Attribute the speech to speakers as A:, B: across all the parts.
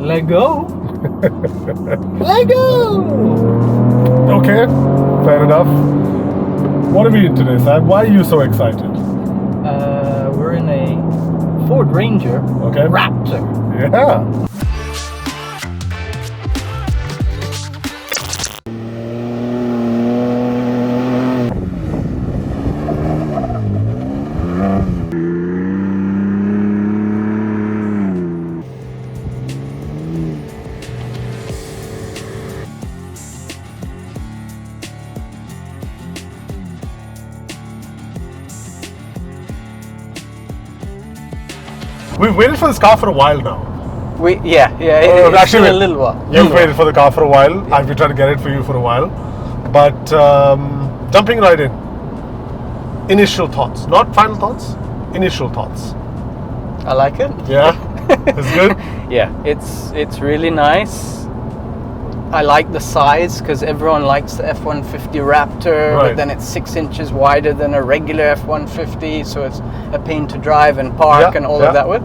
A: Let go. Let go.
B: Okay, fair enough. What are we in today, Sam? Why are you so excited?
A: We're in a Ford Ranger Raptor.
B: Yeah. We've waited for this car for a while now.
A: It's
B: actually,
A: been a little while.
B: You've waited for the car for a while. I've been trying to get it for you for a while. But jumping right in. Initial thoughts, not final thoughts. Initial thoughts.
A: I like it.
B: Yeah, it's good.
A: Yeah, it's really nice. I like the size because everyone likes the F-150 Raptor,
B: Right.
A: but then it's 6 inches wider than a regular F-150, so it's a pain to drive and park and all of that with.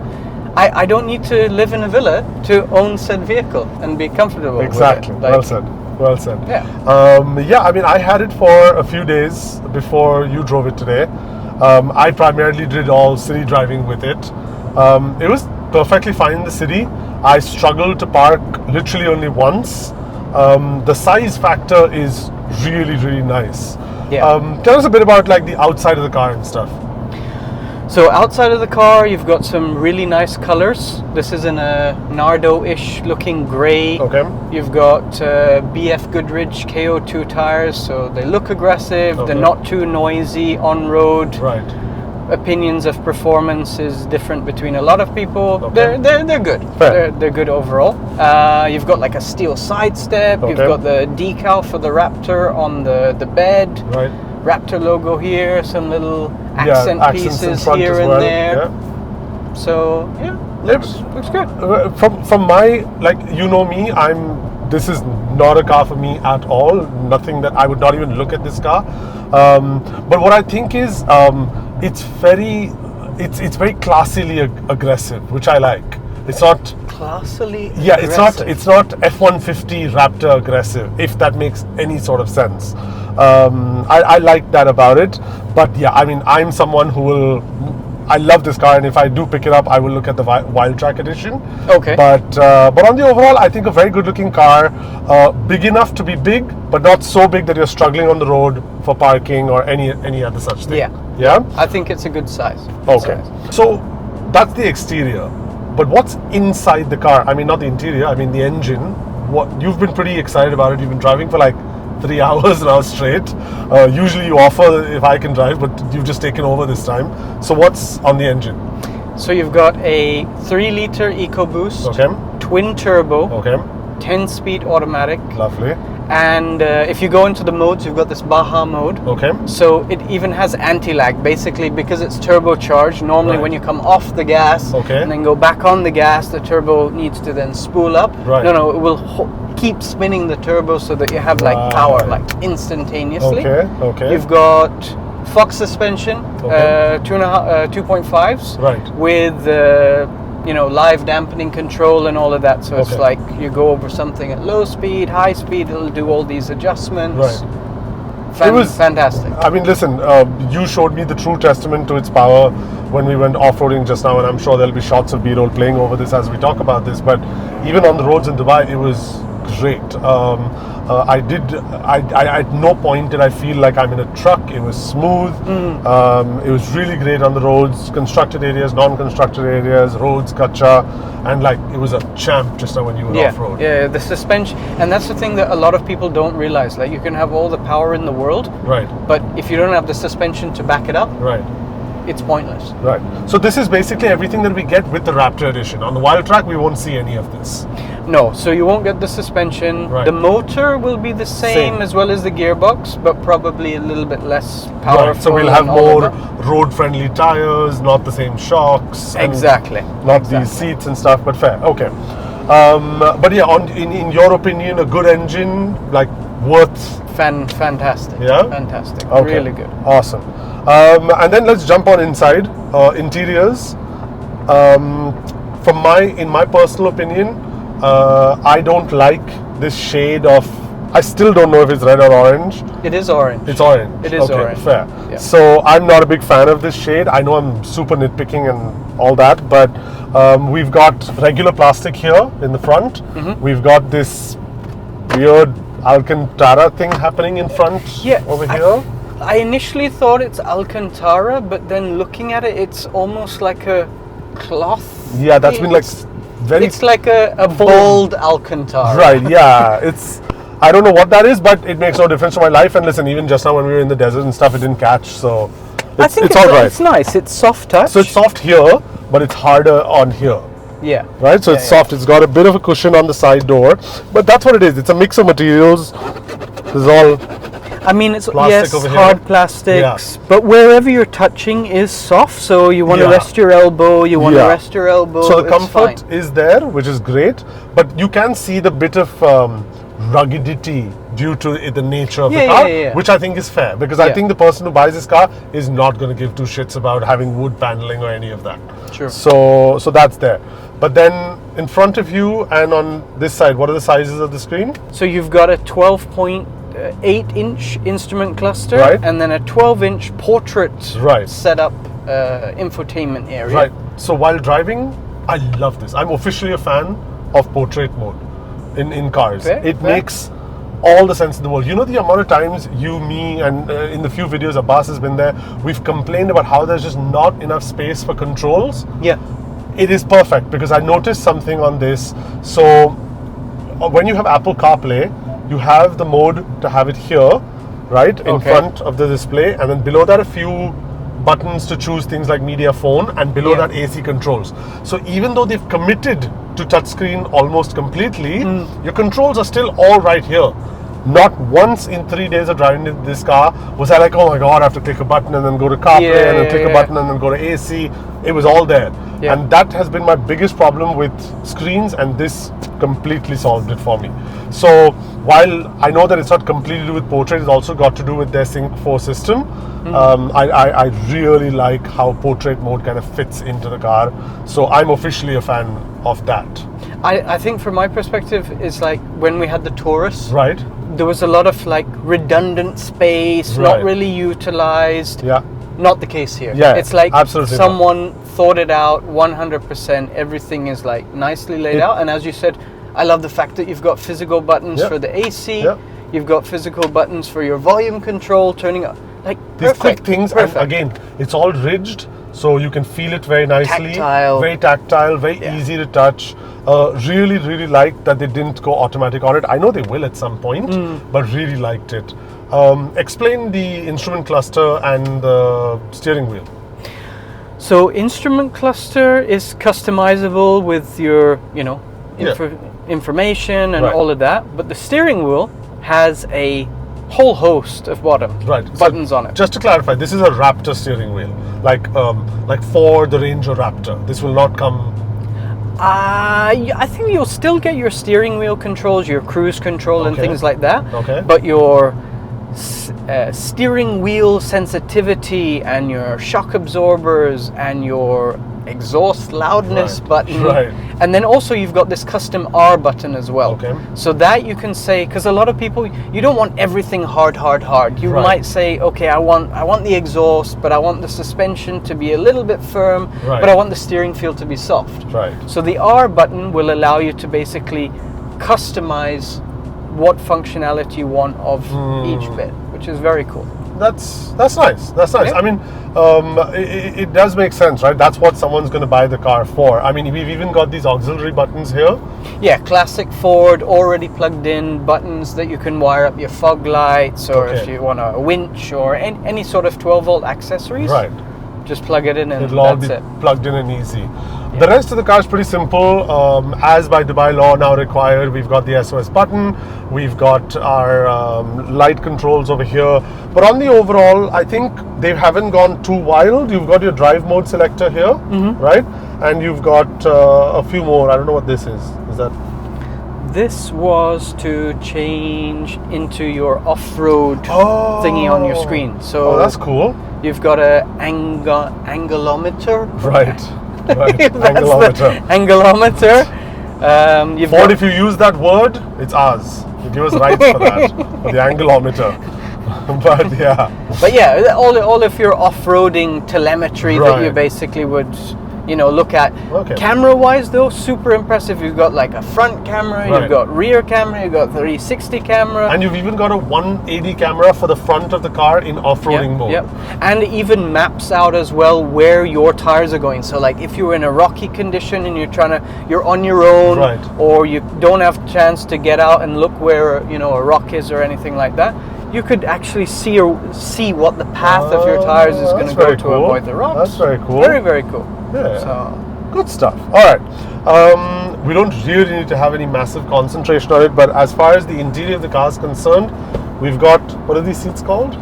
A: I don't need to live in a villa to own said vehicle and be comfortable
B: Exactly.
A: with it.
B: Well said. Well said.
A: Yeah.
B: I mean, I had it for a few days before you drove it today. I primarily did all city driving with it. It was perfectly fine in the city. I struggled to park literally only once. The size factor is really, really nice.
A: Yeah.
B: Tell us a bit about like the outside of the car and stuff.
A: So outside of the car, you've got some really nice colors. This is in a Nardo-ish looking grey.
B: Okay.
A: You've got BF Goodrich KO2 tires, so they look aggressive.
B: Okay.
A: They're not too noisy on road.
B: Right.
A: Opinions of performance is different between a lot of people.
B: Okay.
A: They're good.
B: Fair.
A: They're good overall. You've got like a steel side step.
B: Okay.
A: You've got the decal for the Raptor on the bed.
B: Right.
A: Raptor logo here. Some little accent
B: accents in
A: pieces
B: front
A: here
B: as
A: and
B: well.
A: there.
B: Yeah.
A: So yeah, looks good.
B: From my, like, you know me, this is not a car for me at all. Nothing that I would not even look at this car. But what I think is it's very classily aggressive, which I like. It's not
A: Classily.
B: yeah,
A: aggressive.
B: it's not F-150 Raptor aggressive, if that makes any sort of sense. I like that about it. But yeah, I mean, I'm someone who I love this car, and if I do pick it up, I will look at the Wild Track edition.
A: Okay.
B: But on the overall, I think a very good looking car, big enough to be big, but not so big that you're struggling on the road for parking or any other such thing. Yeah.
A: I think it's a good size.
B: Okay. So that's the exterior. But what's inside the car? I mean, not the interior, I mean the engine. What you've been pretty excited about it. You've been driving for like 3 hours now straight. Usually you offer if I can drive, but you've just taken over this time. So what's on the engine?
A: So you've got a 3-liter EcoBoost,
B: Okay.
A: twin turbo,
B: Okay.
A: 10-speed automatic,
B: Lovely.
A: and if you go into the modes, you've got this Baja mode.
B: Okay.
A: So it even has anti-lag, basically because it's turbocharged. Normally
B: Right.
A: when you come off the gas
B: Okay.
A: and then go back on the gas, the turbo needs to then spool up.
B: Right.
A: No, it will keep spinning the turbo so that you have like power like instantaneously.
B: Okay.
A: You've got Fox suspension,
B: Okay.
A: 2.5s,
B: Right.
A: with live dampening control and all of that. So it's
B: Okay.
A: like you go over something at low speed, high speed, it'll do all these adjustments.
B: Right. It was
A: fantastic.
B: I mean, listen, you showed me the true testament to its power when we went off-roading just now, and I'm sure there'll be shots of B-roll playing over this as we talk about this, but even on the roads in Dubai, it was great. I at no point did I feel like I'm in a truck. It was smooth. It was really great on the roads, constructed areas, non-constructed areas, roads, kacha, and like it was a champ just now when you were off-road.
A: Yeah, the suspension, and that's the thing that a lot of people don't realize. Like you can have all the power in the world,
B: Right.
A: but if you don't have the suspension to back it up,
B: Right.
A: it's pointless.
B: Right. So this is basically everything that we get with the Raptor edition. On the Wild Track, we won't see any of this.
A: No, so you won't get the suspension.
B: Right.
A: The motor will be the same as well as the gearbox, but probably a little bit less powerful.
B: Right. So we'll have
A: and all
B: more
A: of that.
B: road-friendly tires, not the same shocks. and
A: Exactly.
B: Not these seats and stuff, but fair. Okay. But yeah, in your opinion, a good engine, like worth.
A: Fantastic.
B: Yeah?
A: Fantastic.
B: Okay.
A: Really good.
B: Awesome. And then let's jump on inside. Interiors. In my personal opinion, I don't like this shade of. I still don't know if it's red or orange.
A: It is orange.
B: It's orange.
A: It is
B: okay,
A: orange.
B: Fair.
A: Yeah.
B: So I'm not a big fan of this shade. I know I'm super nitpicking and all that, but we've got regular plastic here in the front. We've got this weird Alcantara thing happening in front over here.
A: I initially thought it's Alcantara, but then looking at it, it's almost like a cloth.
B: Yeah, that's been like very.
A: It's like a bold Alcantara.
B: Right. Yeah. I don't know what that is, but it makes no difference to my life. And listen, even just now when we were in the desert and stuff, it didn't catch. So
A: I think
B: it's all right.
A: It's nice. It's soft touch.
B: So it's soft here, but it's harder on here.
A: Yeah.
B: Right. So it's soft. It's got a bit of a cushion on the side door, but that's what it is. It's a mix of materials. This is all.
A: I mean, it's
B: plastic over
A: hard
B: here.
A: plastics, but wherever you're touching is soft. So you want to rest your elbow. You want to rest your elbow.
B: So the comfort is there, which is great, but you can see the bit of ruggedity due to the nature of the car, which I think is fair, because I think the person who buys this car is not going to give two shits about having wood paneling or any of that.
A: Sure.
B: So that's there. But then in front of you and on this side, what are the sizes of the screen?
A: So you've got a 12.8-inch instrument cluster, and then a 12-inch portrait setup infotainment area.
B: Right. So while driving, I love this. I'm officially a fan of portrait mode in cars. It makes all the sense in the world. You know the amount of times you, me, and in the few videos Abbas has been there, we've complained about how there's just not enough space for controls.
A: Yeah.
B: It is perfect because I noticed something on this. So when you have Apple CarPlay, you have the mode to have it here, right, in front of the display, and then below that a few buttons to choose things like media, phone, and below that AC controls. So even though they've committed to touchscreen almost completely, your controls are still all right here. Not once in 3 days of driving this car was I like, oh my god, I have to click a button and then go to CarPlay and then click a button and then go to AC. It was all there. And that has been my biggest problem with screens, and this completely solved it for me. So while I know that it's not completely to do with portrait, it's also got to do with their Sync 4 system. I really like how portrait mode kind of fits into the car. So I'm officially a fan of that.
A: I think from my perspective, it's like when we had the Taurus.
B: Right.
A: There was a lot of like redundant space, not really utilized.
B: Yeah.
A: Not the case here.
B: Yeah,
A: it's like
B: absolutely
A: someone thought it out 100%. Everything is like nicely laid out. And as you said, I love the fact that you've got physical buttons for the AC. You've got physical buttons for your volume control, turning up. Like
B: these quick things. And again, it's all ridged, so you can feel it very nicely. Very tactile, very easy to touch. Really, really liked that they didn't go automatic on it. I know they will at some point, but really liked it. Explain the instrument cluster and the steering wheel.
A: So instrument cluster is customizable with your, information and all of that. But the steering wheel has a whole host of buttons on it.
B: Just to clarify, this is a Raptor steering wheel, like Ford the Ranger Raptor. This will not come.
A: I think you'll still get your steering wheel controls, your cruise control, and things like that.
B: Okay.
A: But your steering wheel sensitivity and your shock absorbers and your exhaust loudness button, and then also you've got this custom R button as well. So that you can say, because a lot of people, you don't want everything hard. You might say, okay, I want the exhaust, but I want the suspension to be a little bit firm, but I want the steering feel to be soft. So the R button will allow you to basically customize what functionality you want of each bit, which is very cool.
B: That's nice. I mean, it does make sense, right? That's what someone's going to buy the car for. I mean, we've even got these auxiliary buttons here. Yeah,
A: classic Ford, already plugged in buttons that you can wire up your fog lights, or if you want a winch or any sort of 12-volt accessories. Just plug it in and
B: it'll all be plugged in and easy. The rest of the car is pretty simple. As by Dubai law now required, we've got the SOS button, we've got our light controls over here. But on the overall, I think they haven't gone too wild. You've got your drive mode selector here, right? And you've got a few more. I don't know what this is. Is that?
A: This was to change into your off-road thingy on your screen. So
B: that's cool.
A: You've got a angulometer.
B: Right.
A: That's the angulometer.
B: Ford, if you use that word, it's ours. You give us rights for that, for the angleometer. But yeah,
A: all of your off-roading telemetry that you basically would, look at. Camera-wise, though, super impressive. You've got like a front camera, you've got rear camera, you've got 360 camera,
B: and you've even got a 180 camera for the front of the car in off-roading mode.
A: Yep, and even maps out as well where your tires are going. So, like if you're in a rocky condition and you're on your own, or you don't have a chance to get out and look where a rock is or anything like that, you could actually see what the path of your tires is going to go to avoid the rocks.
B: That's very cool.
A: Very, very cool.
B: Yeah.
A: So,
B: good stuff. All right. We don't really need to have any massive concentration on it, but as far as the interior of the car is concerned, we've got, what are these seats called?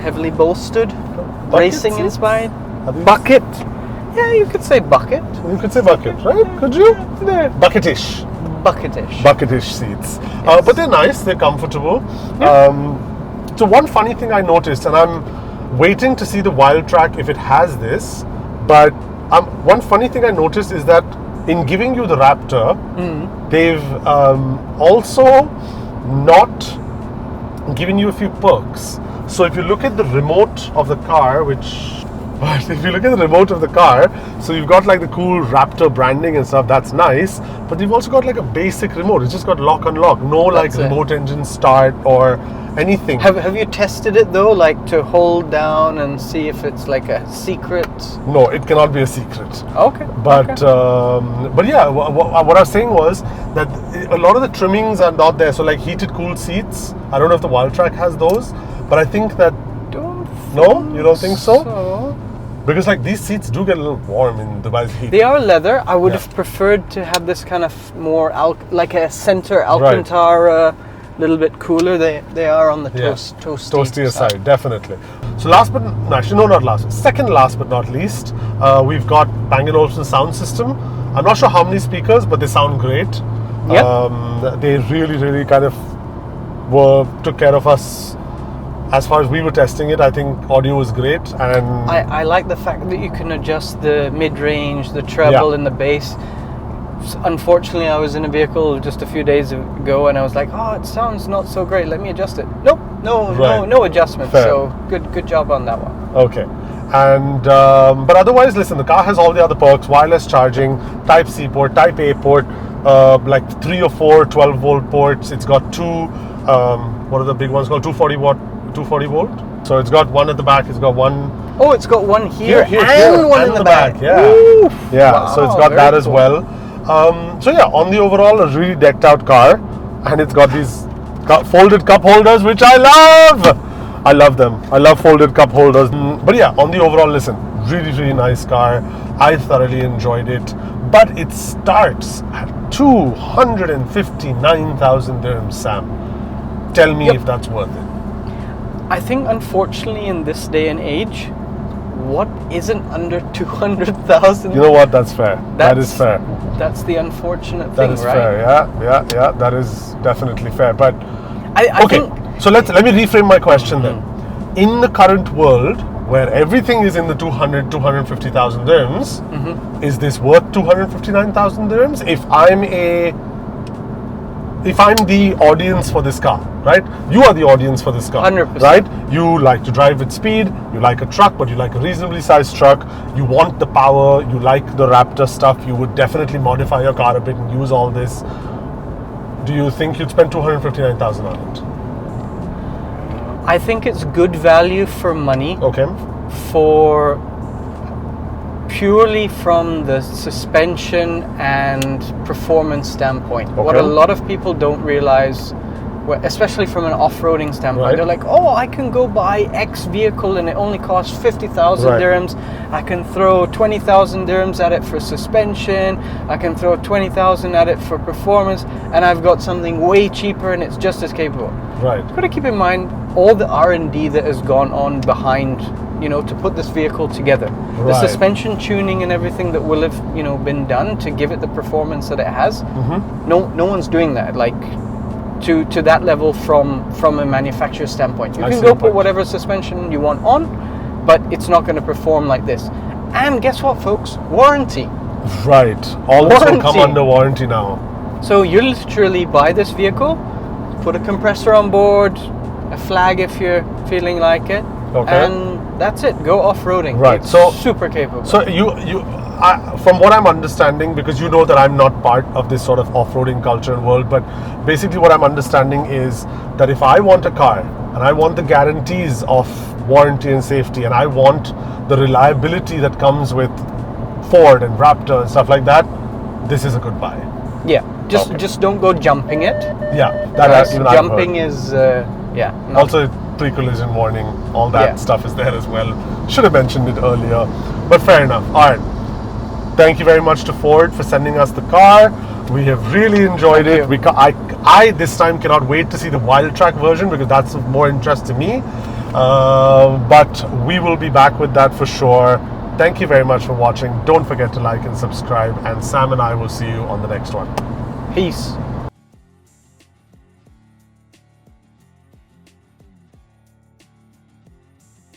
A: Heavily bolstered, racing
B: seats?
A: Inspired. Bucket. Yeah, you could say bucket.
B: You could say bucket, right? Could you?
A: Yeah.
B: Bucketish. Bucketish seats.
A: Yes.
B: But they're nice, they're comfortable.
A: Yeah.
B: So one funny thing I noticed, and I'm waiting to see the Wild Track if it has this, but one funny thing I noticed is that in giving you the Raptor, they've also not given you a few perks. So if you look at the remote of the car, if you look at the remote of the car, so you've got like the cool Raptor branding and stuff, that's nice, but you've also got like a basic remote. It's just got lock unlock, no like remote engine start or anything.
A: Have you tested it though, like to hold down and see if it's like a secret?
B: No, it cannot be a secret.
A: Okay.
B: But yeah, what I was saying was that a lot of the trimmings are not there. So like heated cooled seats, I don't know if the Wild Track has those, but I think that you don't think so? Because like these seats do get a little warm in Dubai's heat.
A: They are leather. I would have preferred to have this kind of more like a center Alcantara, little bit cooler. They are on the toastier
B: side, definitely. So second last but not least, we've got Bang & Olufsen sound system. I'm not sure how many speakers, but they sound great. They really, really kind of took care of us. As far as we were testing it, I think audio was great, and
A: I like the fact that you can adjust the mid-range, the treble, and the bass. Unfortunately, I was in a vehicle just a few days ago, and I was like, "Oh, it sounds not so great. Let me adjust it." Nope, no adjustment.
B: Fair.
A: So good job on that one.
B: Okay, and but otherwise, listen, the car has all the other perks: wireless charging, Type C port, Type A port, like 3 or 4 12-volt ports. It's got 2. What are the big ones called? 240 volt. So it's got one at the back. It's got one.
A: Oh, it's got one here
B: and
A: one in the back.
B: Yeah.
A: Oof.
B: Yeah.
A: Wow,
B: so it's got that as
A: cool.
B: well. So yeah, on the overall, a really decked out car, and it's got these folded cup holders, which I love. I love them. I love folded cup holders. But yeah, on the overall, listen, really, really nice car. I thoroughly enjoyed it. But it starts at 259,000 dirhams, Sam. Tell me if that's worth it.
A: I think, unfortunately, in this day and age, what isn't under 200,000?
B: You know what? That's fair. That is fair.
A: That's the unfortunate thing,
B: That is
A: right?
B: fair. Yeah. That is definitely fair. But
A: I think.
B: So let me reframe my question then. In the current world, where everything is in the 250,000 dirhams, is this worth 259,000 dirhams? If I'm the audience for this car, right? You are the audience for this car,
A: 100%.
B: right? You like to drive with speed, you like a truck, but you like a reasonably sized truck, you want the power, you like the Raptor stuff, you would definitely modify your car a bit and use all this. Do you think you'd spend 259,000 on it?
A: I think it's good value for money.
B: Okay.
A: For purely from the suspension and performance standpoint.
B: Okay.
A: What a lot of people don't realize, especially from an off-roading standpoint, they're like, oh, I can go buy X vehicle and it only costs 50,000 dirhams. I can throw 20,000 dirhams at it for suspension. I can throw 20,000 at it for performance, and I've got something way cheaper and it's just as capable.
B: Right.
A: You've got to keep in mind all the R&D that has gone on behind, to put this vehicle together. The suspension tuning and everything that will have, been done to give it the performance that it has. No one's doing that. Like, to that level from a manufacturer standpoint. You can go put whatever suspension you want on, but it's not going to perform like this. And guess what, folks? Warranty.
B: Right. All this will come
A: Warranty.
B: under warranty now.
A: So you literally buy this vehicle, put a compressor on board, a flag if you're feeling like it, and that's it. Go off-roading.
B: Right.
A: It's
B: so
A: super capable.
B: So from what I'm understanding, because you know that I'm not part of this sort of off-roading culture and world, but basically what I'm understanding is that if I want a car and I want the guarantees of warranty and safety, and I want the reliability that comes with Ford and Raptor and stuff like that, this is a good buy.
A: Yeah. Just don't go jumping it.
B: Yeah. That even
A: jumping is
B: also pre-collision warning, all that stuff is there as well. Should have mentioned it earlier, but fair enough. All right. Thank you very much to Ford for sending us the car. We have really enjoyed it. I this time cannot wait to see the wild track version because that's of more interest to me. But we will be back with that for sure. Thank you very much for watching. Don't forget to like and subscribe, and Sam and I will see you on the next one.
A: Peace.